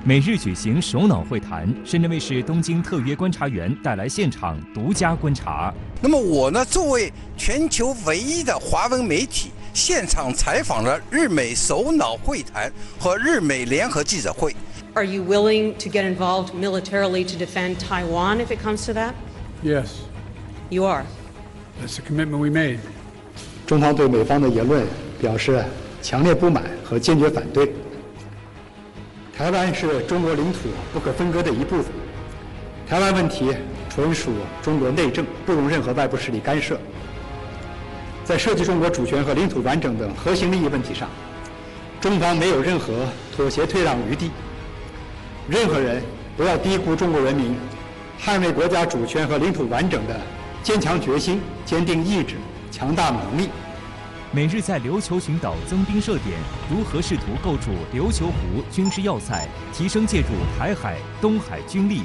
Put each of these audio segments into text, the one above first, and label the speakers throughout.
Speaker 1: 美日举行首脑会谈，深圳卫视东京特约观察员带来现场独家观察。
Speaker 2: 那么我呢，作为全球唯一的华文媒体，现场采访了日美首脑会谈和日美联合记者会。
Speaker 3: Are you willing to get involved militarily to defend Taiwan if it comes to that?
Speaker 4: Yes.
Speaker 3: You are.
Speaker 4: That's the commitment we made.
Speaker 5: 中方对美方的言论表示强烈不满和坚决反对。台湾是中国领土不可分割的一部分，台湾问题纯属中国内政，不容任何外部势力干涉。在涉及中国主权和领土完整等核心利益问题上，中方没有任何妥协退让余地。任何人不要低估中国人民捍卫国家主权和领土完整的坚强决心、坚定意志、强大能力。
Speaker 1: 美日在琉球群岛增兵设点，如何试图构筑琉球湖军事要塞，提升介入台海、东海军力？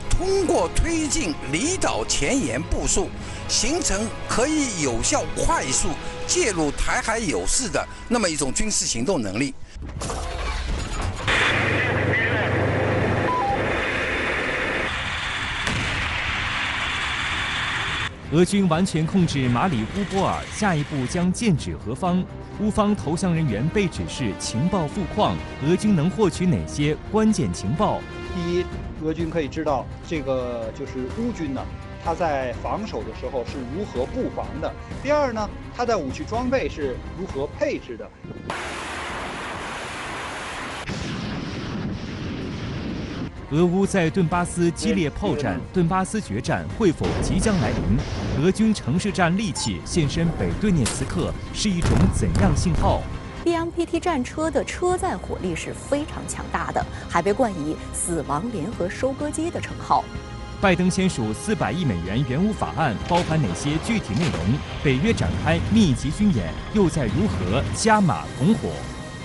Speaker 2: 通过推进离岛前沿部署，形成可以有效、快速介入台海有事的那么一种军事行动能力。
Speaker 1: 俄军完全控制马里乌波尔，下一步将剑指何方？乌方投降人员被指示情报富矿，俄军能获取哪些关键情报？
Speaker 6: 第一，俄军可以知道这个就是乌军呢，他在防守的时候是如何布防的；第二呢，他在武器装备是如何配置的。
Speaker 1: 俄乌在顿巴斯激烈炮战，顿巴斯决战会否即将来临？俄军城市战利器现身北顿涅茨克是一种怎样信号？
Speaker 7: BMPT 战车的车载火力是非常强大的，还被冠以“死亡联合收割机”的称号。
Speaker 1: 拜登签署400亿美元援乌法案，包含哪些具体内容？北约展开密集军演，又在如何加码拱火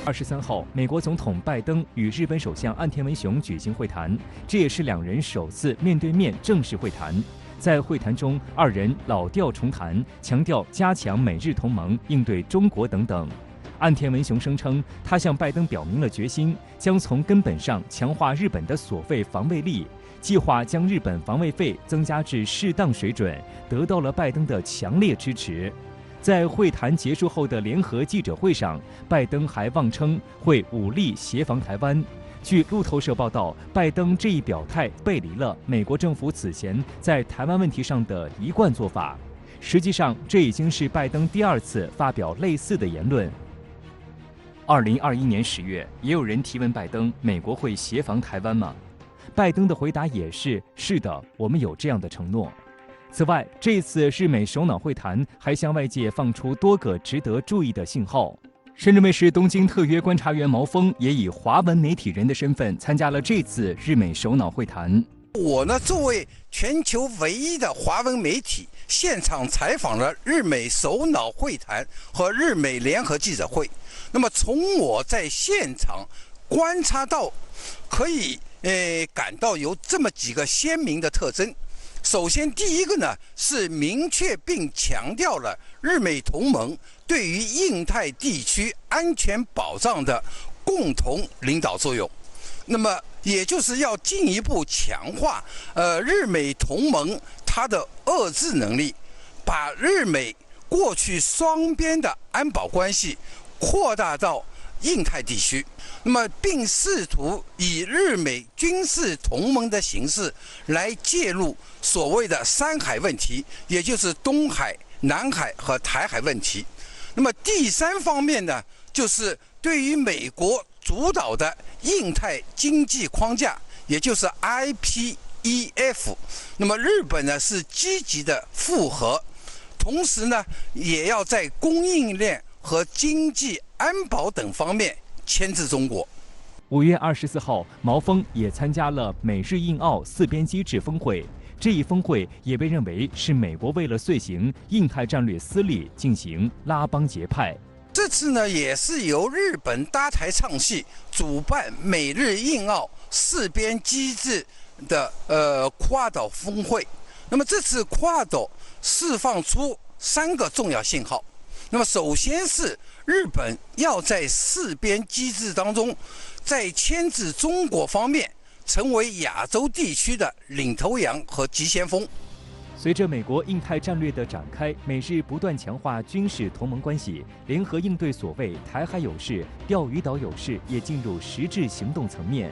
Speaker 1: ？23号，美国总统拜登与日本首相岸田文雄举行会谈，这也是两人首次面对面正式会谈。在会谈中，二人老调重弹，强调加强美日同盟，应对中国等等。岸田文雄声称，他向拜登表明了决心，将从根本上强化日本的所谓防卫力，计划将日本防卫费增加至适当水准，得到了拜登的强烈支持。在会谈结束后的联合记者会上，拜登还妄称会武力协防台湾。据路透社报道，拜登这一表态背离了美国政府此前在台湾问题上的一贯做法。实际上，这已经是拜登第二次发表类似的言论。2021年10月，也有人提问拜登：美国会协防台湾吗？拜登的回答也是：是的，我们有这样的承诺。此外，这次日美首脑会谈还向外界放出多个值得注意的信号。深圳卫视东京特约观察员毛峰也以华文媒体人的身份参加了这次日美首脑会谈。
Speaker 2: 我呢，作为全球唯一的华文媒体，现场采访了日美首脑会谈和日美联合记者会。那么从我在现场观察到，可以感到有这么几个鲜明的特征。首先，第一个呢是明确并强调了日美同盟对于印太地区安全保障的共同领导作用。那么，也就是要进一步强化日美同盟它的遏制能力，把日美过去双边的安保关系扩大到印太地区，那么并试图以日美军事同盟的形式来介入所谓的三海问题，也就是东海、南海和台海问题。那么第三方面呢，就是对于美国主导的印太经济框架，也就是 IPEF， 那么日本呢是积极的附和，同时呢也要在供应链和经济安保等方面牵制中国。
Speaker 1: 5月24号，毛峰也参加了美日印澳4边机制峰会。这一峰会也被认为是美国为了遂行印太战略私利进行拉帮结派。
Speaker 2: 这次呢，也是由日本搭台唱戏，主办美日印澳4边机制的跨岛峰会。那么这次跨岛释放出3个重要信号。那么首先是日本要在四边机制当中，在牵制中国方面成为亚洲地区的领头羊和急先锋。
Speaker 1: 随着美国印太战略的展开，美日不断强化军事同盟关系，联合应对所谓台海有事、钓鱼岛有事也进入实质行动层面。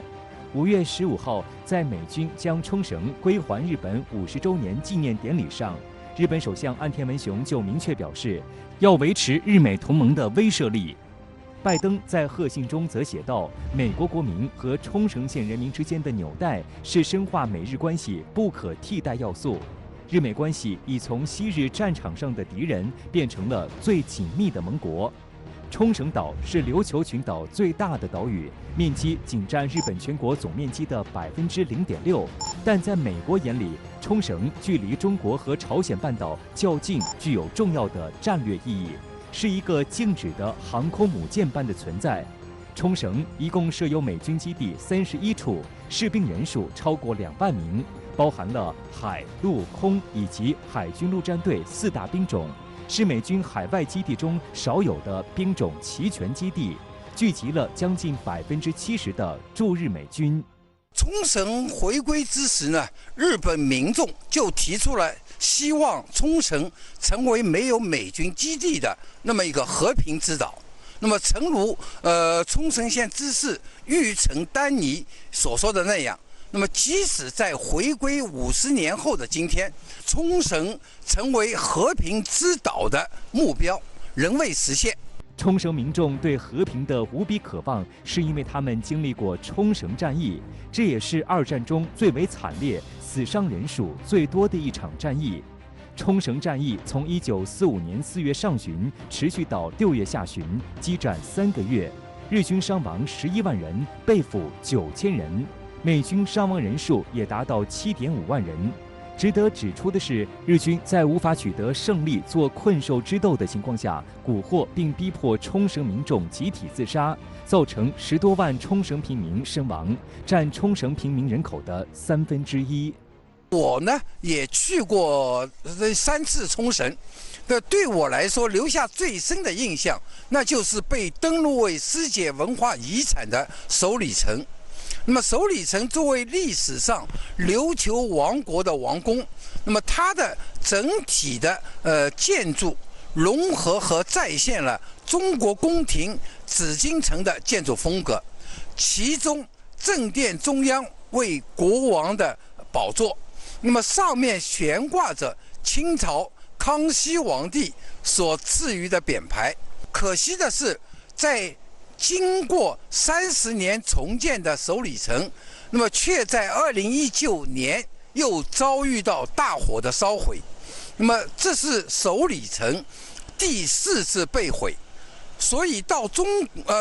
Speaker 1: 5月15号，在美军将冲绳归还日本50周年纪念典礼上，日本首相岸田文雄就明确表示，要维持日美同盟的威慑力。拜登在贺信中则写道：“美国国民和冲绳县人民之间的纽带是深化美日关系不可替代要素。日美关系已从昔日战场上的敌人变成了最紧密的盟国。冲绳岛是琉球群岛最大的岛屿，面积仅占日本全国总面积的0.6%，但在美国眼里，冲绳距离中国和朝鲜半岛较近，具有重要的战略意义，是一个静止的航空母舰般的存在。冲绳一共设有美军基地31处，士兵人数超过2万名，包含了海、陆、空以及海军陆战队4大兵种，是美军海外基地中少有的兵种齐全基地，聚集了将近70%的驻日美军。
Speaker 2: 冲绳回归之时呢，日本民众就提出了希望冲绳成为没有美军基地的那么一个和平之岛。那么诚如冲绳县知事玉城丹尼所说的那样，那么即使在回归50年后的今天，冲绳成为和平之岛的目标仍未实现。
Speaker 1: 冲绳民众对和平的无比渴望，是因为他们经历过冲绳战役，这也是2战中最为惨烈、死伤人数最多的一场战役。冲绳战役从1945年4月上旬持续到6月下旬，激战3个月，日军伤亡11万人，被俘9000人，美军伤亡人数也达到7.5万人。值得指出的是，日军在无法取得胜利做困兽之斗的情况下，蛊惑并逼迫冲绳民众集体自杀，造成10多万冲绳平民身亡，占冲绳平民人口的1/3。
Speaker 2: 我呢也去过3次冲绳，对我来说留下最深的印象，那就是被登录为世界文化遗产的首里城。那么首里城作为历史上琉球王国的王宫，那么它的整体的建筑融合和再现了中国宫廷紫禁城的建筑风格，其中正殿中央为国王的宝座，那么上面悬挂着清朝康熙皇帝所赐予的匾牌。可惜的是，在经过30年重建的首里城，那么却在2019年又遭遇到大火的烧毁。那么这是首里城第4次被毁。所以到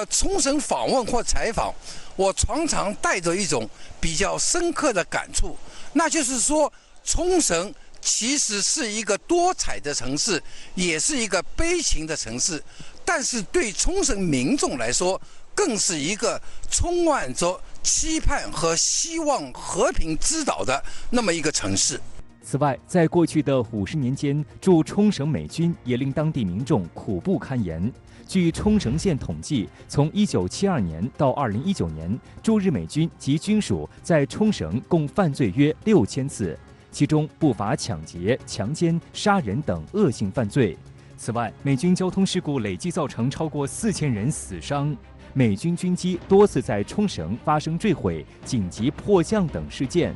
Speaker 2: 冲绳访问或采访，我常常带着一种比较深刻的感触，那就是说，冲绳其实是一个多彩的城市，也是一个悲情的城市，但是对冲绳民众来说，更是一个充满着期盼和希望和平之岛的那么一个城市。
Speaker 1: 此外，在过去的50年间，驻冲绳美军也令当地民众苦不堪言。据冲绳县统计，从1972年到2019年，驻日美军及军属在冲绳共犯罪约6000次，其中不乏抢劫、强奸、杀人等恶性犯罪。此外，美军交通事故累计造成超过4000人死伤，美军军机多次在冲绳发生坠毁、紧急迫降等事件。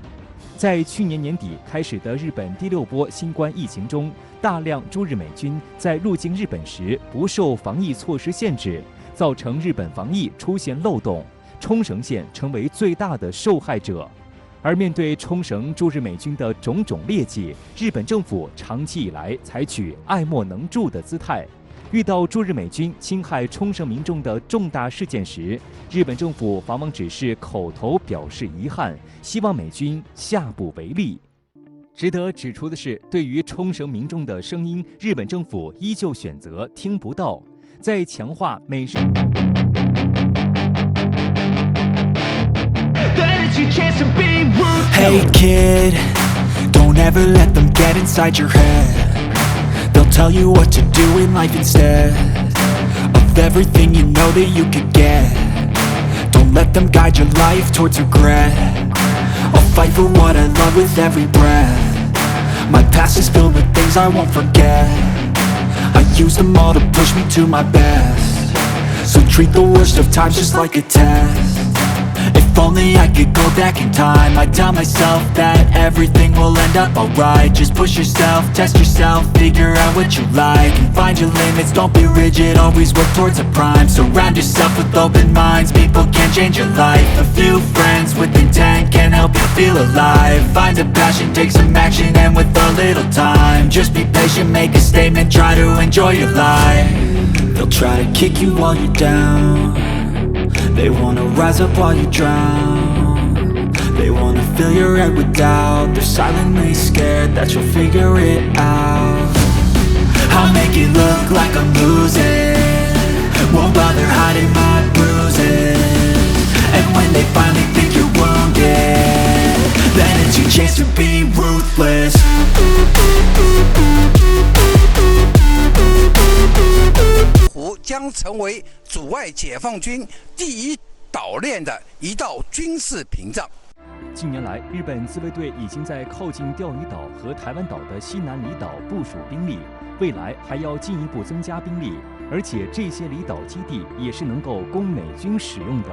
Speaker 1: 在去年年底开始的日本第6波新冠疫情中，大量驻日美军在入境日本时不受防疫措施限制，造成日本防疫出现漏洞，冲绳县成为最大的受害者。而面对冲绳驻日美军的种种劣迹，日本政府长期以来采取爱莫能助的姿态。遇到驻日美军侵害冲绳民众的重大事件时，日本政府往往只是口头表示遗憾，希望美军下不为例。值得指出的是，对于冲绳民众的声音，日本政府依旧选择听不到。在强化美日
Speaker 8: Hey kid, don't ever let them get inside your head. They'll tell you what to do in life instead of with everything you know that you could get. Don't let them guide your life towards regret. I'll fight for what I love with every breath. My past is filled with things I won't forget. I use them all to push me to my best. So treat the worst of times just like a test. If only I could go back in time, I'd tell myself that everything will end up alright. Just push yourself, test yourself, figure out what you like, and find your limits, don't be rigid, always work towards a prime. Surround yourself with open minds, people can change your life. A few friends with intent can help you feel alive. Find a passion, take some action, and with a little time, just be patient, make a statement, try to enjoy your life. They'll try to kick you while you're down. They wanna rise up while you drown. They wanna fill your head with doubt. They're silently scared that you'll figure it out. I'll make it look like I'm losing, won't bother hiding my bruises. And when they finally think you're wounded, then it's your chance to be ruthless.
Speaker 2: 将成为阻碍解放军第一岛链的一道军事屏障。
Speaker 1: 近年来，日本自卫队已经在靠近钓鱼岛和台湾岛的西南离岛部署兵力，未来还要进一步增加兵力，而且这些离岛基地也是能够供美军使用的。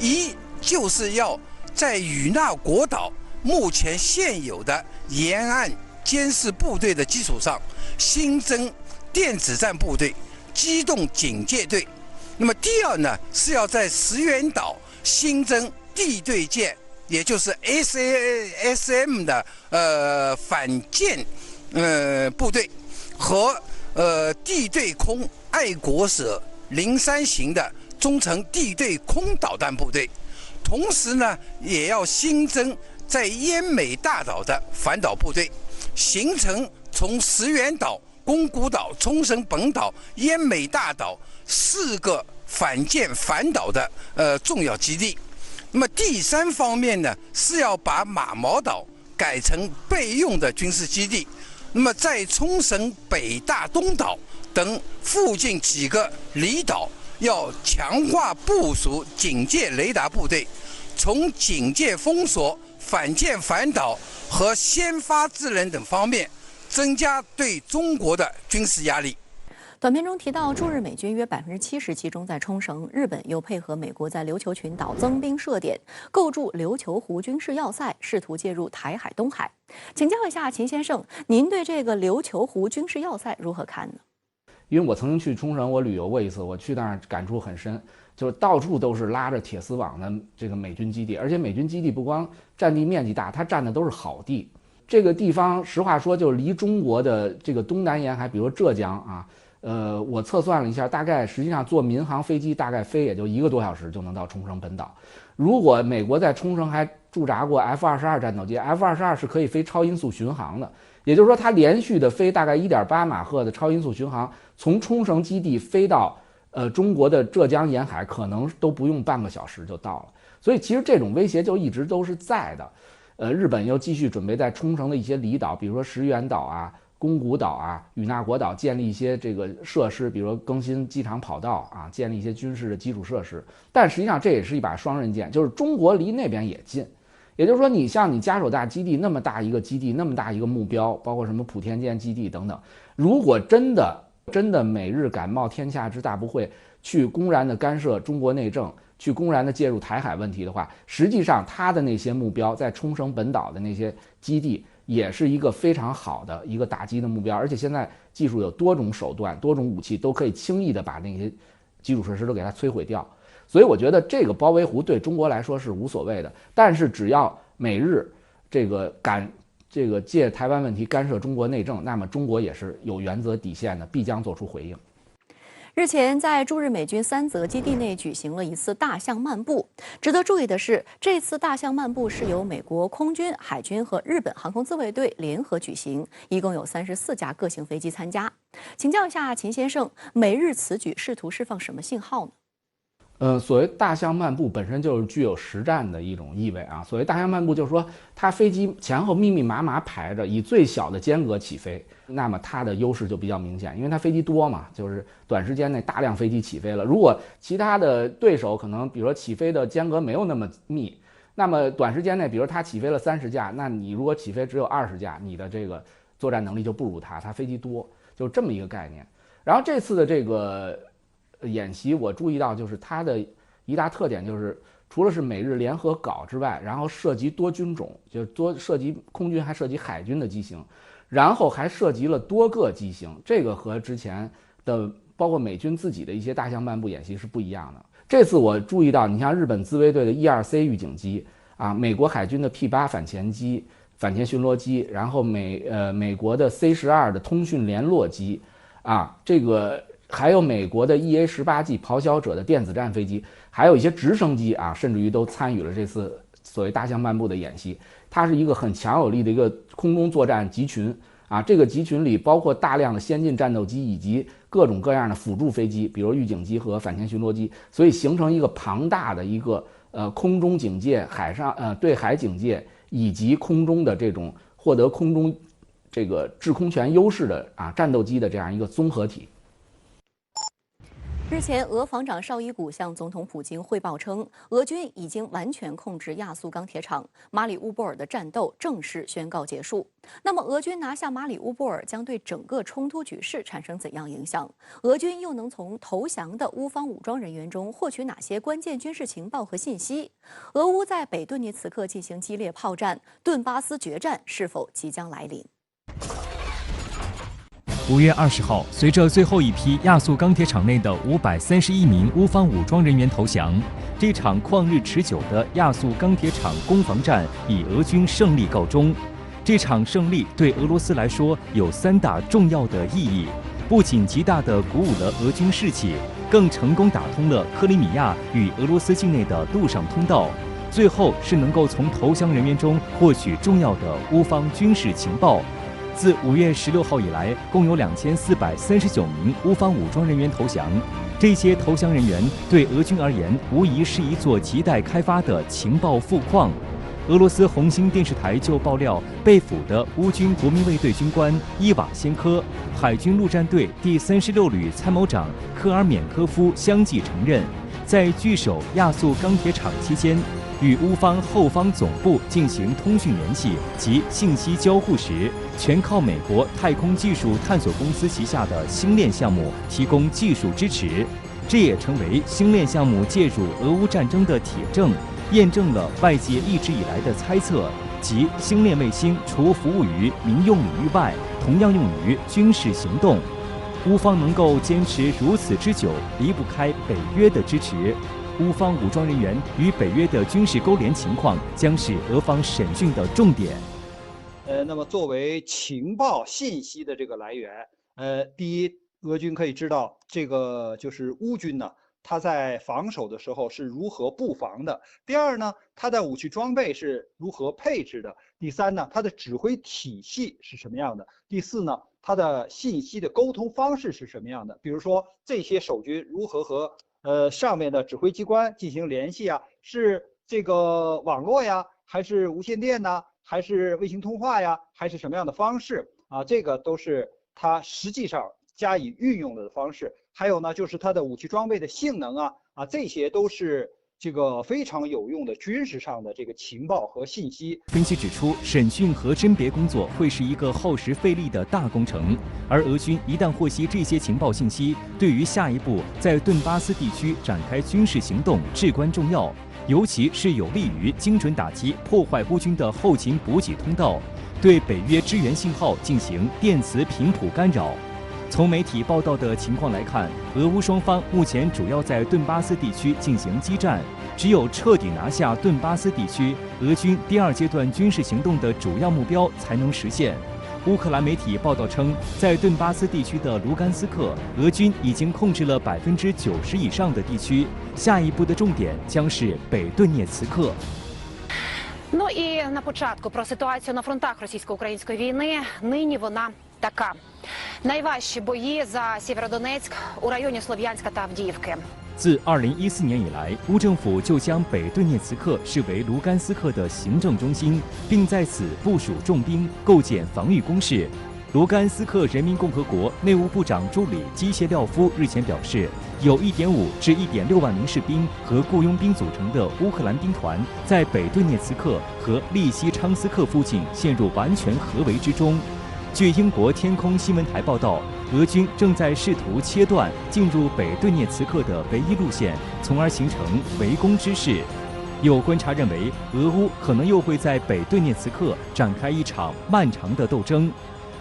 Speaker 2: 一就是要在与那国岛目前现有的沿岸监视部队的基础上，新增电子战部队、机动警戒队。那么第二呢，是要在石垣岛新增地对舰，也就是 SASM 的反舰部队和地对空爱国者03型的中程地对空导弹部队。同时呢，也要新增在奄美大岛的反导部队，形成从石垣岛、宫古岛、冲绳本岛、奄美大岛4个反舰反导的重要基地。那么第三方面呢，是要把马毛岛改成备用的军事基地。那么在冲绳北大东岛等附近几个离岛，要强化部署警戒雷达部队，从警戒封锁、反舰反导和先发制人等方面增加对中国的军事压力。
Speaker 7: 短片中提到，驻日美军约70%集中在冲绳，日本又配合美国在琉球群岛增兵设点，构筑琉球湖军事要塞，试图介入台海、东海。请教一下秦先生，您对这个琉球湖军事要塞如何看呢？
Speaker 9: 因为我曾经去冲绳，我旅游过一次，我去那儿感触很深，就是到处都是拉着铁丝网的这个美军基地，而且美军基地不光占地面积大，它占的都是好地。这个地方实话说，就是离中国的这个东南沿海，比如浙江啊。我测算了一下，大概实际上坐民航飞机大概飞也就1个多小时就能到冲绳本岛。如果美国在冲绳还驻扎过 F-22战斗机 ，F-22是可以飞超音速巡航的，也就是说它连续的飞大概1.8马赫的超音速巡航，从冲绳基地飞到中国的浙江沿海，可能都不用半个小时就到了。所以其实这种威胁就一直都是在的。日本又继续准备在冲绳的一些离岛，比如说石垣岛啊、宫古岛啊、与那国岛建立一些这个设施，比如说更新机场跑道啊，建立一些军事的基础设施。但实际上这也是一把双刃剑，就是中国离那边也近，也就是说你像你嘉手大基地那么大一个基地，那么大一个目标，包括什么莆田舰基地等等，如果真的美日敢冒天下之大不讳，去公然的干涉中国内政，去公然的介入台海问题的话，实际上他的那些目标在冲绳本岛的那些基地也是一个非常好的一个打击的目标，而且现在技术有多种手段、多种武器都可以轻易的把那些基础设施都给它摧毁掉。所以我觉得这个包围湖对中国来说是无所谓的，但是只要美日借台湾问题干涉中国内政，那么中国也是有原则底线的，必将做出回应。
Speaker 7: 日前，在驻日美军三泽基地内举行了一次大象漫步。值得注意的是，这次大象漫步是由美国空军、海军和日本航空自卫队联合举行，一共有34架各型飞机参加。请教一下秦先生，美日此举试图释放什么信号呢？
Speaker 9: 所谓大象漫步本身就是具有实战的一种意味啊。所谓大象漫步，就是说它飞机前后密密麻麻排着，以最小的间隔起飞，那么它的优势就比较明显，因为它飞机多嘛，就是短时间内大量飞机起飞了。如果其他的对手可能比如说起飞的间隔没有那么密，那么短时间内，比如它起飞了30架，那你如果起飞只有20架，你的这个作战能力就不如它飞机多，就这么一个概念。然后这次的这个演习，我注意到就是它的一大特点就是，除了是美日联合搞之外，然后涉及多军种，就多涉及空军，还涉及海军的机型，然后还涉及了多个机型，这个和之前的包括美军自己的一些大象漫步演习是不一样的。这次我注意到，你像日本自卫队的 E-2C 预警机啊，美国海军的 P-8 反潜机、反潜巡逻机，然后美国的 C-12 的通讯联络机啊，这个。还有美国的 EA-18G 咆哮者的电子战飞机，还有一些直升机啊，甚至于都参与了这次所谓大象漫步的演习。它是一个很强有力的一个空中作战集群啊，这个集群里包括大量的先进战斗机以及各种各样的辅助飞机，比如预警机和反潜巡逻机，所以形成一个庞大的一个空中警戒、海上对海警戒以及空中的这种获得空中这个制空权优势的战斗机的这样一个综合体。
Speaker 7: 日前，俄防长绍伊古向总统普京汇报称，俄军已经完全控制亚速钢铁厂，马里乌波尔的战斗正式宣告结束。那么，俄军拿下马里乌波尔将对整个冲突局势产生怎样影响？俄军又能从投降的乌方武装人员中获取哪些关键军事情报和信息？俄乌在北顿涅茨克进行激烈炮战，顿巴斯决战是否即将来临
Speaker 1: 5月20号，随着最后一批亚速钢铁厂内的531名乌方武装人员投降，这场旷日持久的亚速钢铁厂攻防战以俄军胜利告终。这场胜利对俄罗斯来说有3大重要的意义，不仅极大地鼓舞了俄军士气，更成功打通了克里米亚与俄罗斯境内的陆上通道。最后是能够从投降人员中获取重要的乌方军事情报。自5月16号以来，共有2439名乌方武装人员投降。这些投降人员对俄军而言，无疑是一座亟待开发的情报富矿。俄罗斯红星电视台就爆料，被俘的乌军国民卫队军官伊瓦先科、海军陆战队第36旅参谋长科尔缅科夫相继承认，在据守亚速钢铁厂期间，与乌方后方总部进行通讯联系及信息交互时，全靠美国太空技术探索公司旗下的星链项目提供技术支持。这也成为星链项目介入俄乌战争的铁证，验证了外界一直以来的猜测，即星链卫星除服务于民用领域外，同样用于军事行动。乌方能够坚持如此之久，离不开北约的支持。乌方武装人员与北约的军事勾连情况将是俄方审讯的重点。
Speaker 6: 那么作为情报信息的这个来源，第一，俄军可以知道这个就是乌军呢，他在防守的时候是如何布防的；第二呢，他的武器装备是如何配置的；第三呢，他的指挥体系是什么样的；第四呢，他的信息的沟通方式是什么样的。比如说这些守军如何和上面的指挥机关进行联系啊？是这个网络呀，还是无线电呢？还是卫星通话呀？还是什么样的方式啊？这个都是它实际上加以运用的方式。还有呢，就是它的武器装备的性能啊，这些都是这个非常有用的军事上的这个情报和信息。
Speaker 1: 分析指出，审讯和甄别工作会是一个耗时费力的大工程，而俄军一旦获悉这些情报信息，对于下一步在顿巴斯地区展开军事行动至关重要，尤其是有利于精准打击破坏乌军的后勤补给通道，对北约支援信号进行电磁频谱干扰。从媒体报道的情况来看，俄乌双方目前主要在顿巴斯地区进行激战，只有彻底拿下顿巴斯地区，俄军第2阶段军事行动的主要目标才能实现。乌克兰媒体报道称，在顿巴斯地区的卢甘斯克，俄军已经控制了90%以上的地区，下一步的重点将是北顿涅茨克。
Speaker 10: Ну і на початку про ситуацію на фронтах російсько-української війни. Нині вона така. Найважчі бої за Сєвєродонецьк у районі Слов'янська та Авдіївки.
Speaker 1: 自2014年以来，乌政府就将北顿涅茨克视为卢甘斯克的行政中心，并在此部署重兵，构建防御工事。卢甘斯克人民共和国内务部长助理基谢廖夫日前表示，有1.5至1.6万名士兵和雇佣兵组成的乌克兰兵团，在北顿涅茨克和利西昌斯克附近陷入完全合围之中。据英国天空新闻台报道，俄军正在试图切断进入北顿涅茨克的唯一路线，从而形成围攻之势。有观察认为，俄乌可能又会在北顿涅茨克展开一场漫长的斗争。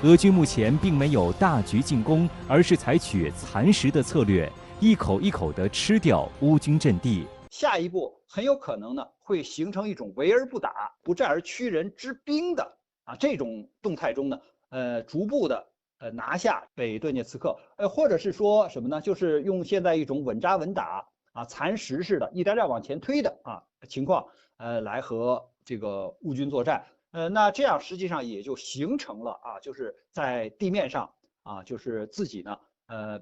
Speaker 1: 俄军目前并没有大举进攻，而是采取蚕食的策略，一口一口地吃掉乌军阵地。
Speaker 6: 下一步很有可能呢，会形成一种围而不打、不战而屈人之兵的这种动态中呢，逐步的拿下北顿涅茨克，或者是说什么呢？就是用现在一种稳扎稳打蚕食式的一点点往前推的情况，来和这个乌军作战。那这样实际上也就形成了就是在地面上就是自己呢，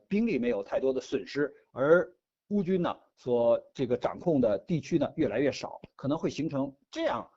Speaker 6: 兵力没有太多的损失，而乌军呢所这个掌控的地区呢越来越少，可能会形成这样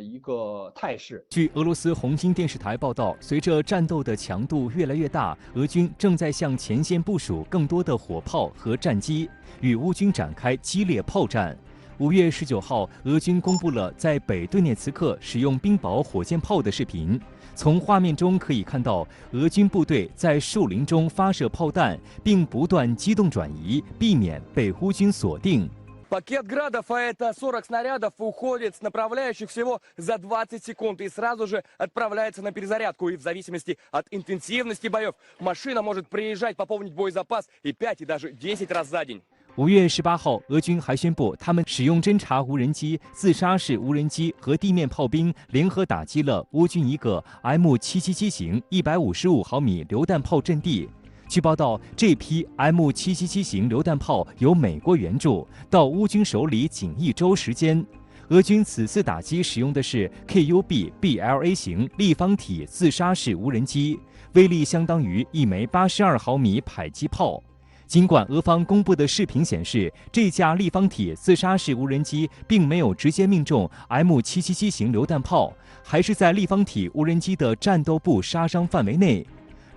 Speaker 6: 一个态势。
Speaker 1: 据俄罗斯红星电视台报道，随着战斗的强度越来越大，俄军正在向前线部署更多的火炮和战机，与乌军展开激烈炮战。5月19号，俄军公布了在北顿涅茨克使用冰雹火箭炮的视频。从画面中可以看到，俄军部队在树林中发射炮弹，并不断机动转移，避免被乌军锁定。
Speaker 11: Пакет градов, а это 40 снарядов, уходит с направляющих всего за 20 секунд и сразу же отправляется на перезарядку. И в зависимости от интенсивности боев машина может приезжать, пополнить боезапас и 5 и даже 10 раз за день.
Speaker 1: 5月18号，俄军还宣布，他们使用侦察无人机、自杀式无人机和地面炮兵联合打击了乌军一个 M777 型155毫米榴弹炮阵地。据报道，这批 M777 型榴弹炮由美国援助，到乌军手里仅1周时间。俄军此次打击使用的是 KUB-BLA 型立方体自杀式无人机，威力相当于一枚82毫米迫击炮。尽管俄方公布的视频显示，这架立方体自杀式无人机并没有直接命中 M777 型榴弹炮，还是在立方体无人机的战斗部杀伤范围内。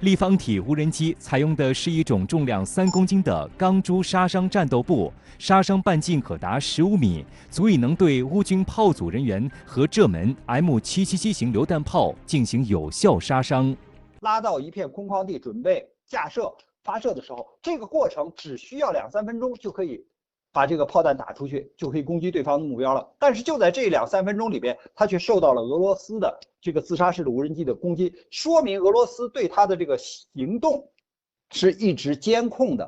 Speaker 1: 立方体无人机采用的是一种重量3公斤的钢珠杀伤战斗部，杀伤半径可达15米，足以能对乌军炮组人员和这门 M777 型榴弹炮进行有效杀伤。
Speaker 6: 拉到一片空旷地准备架设发射的时候，这个过程只需要2-3分钟就可以把这个炮弹打出去，就可以攻击对方的目标了。但是就在这2-3分钟里边，它却受到了俄罗斯的这个自杀式的无人机的攻击，说明俄罗斯对它的这个行动是一直监控的。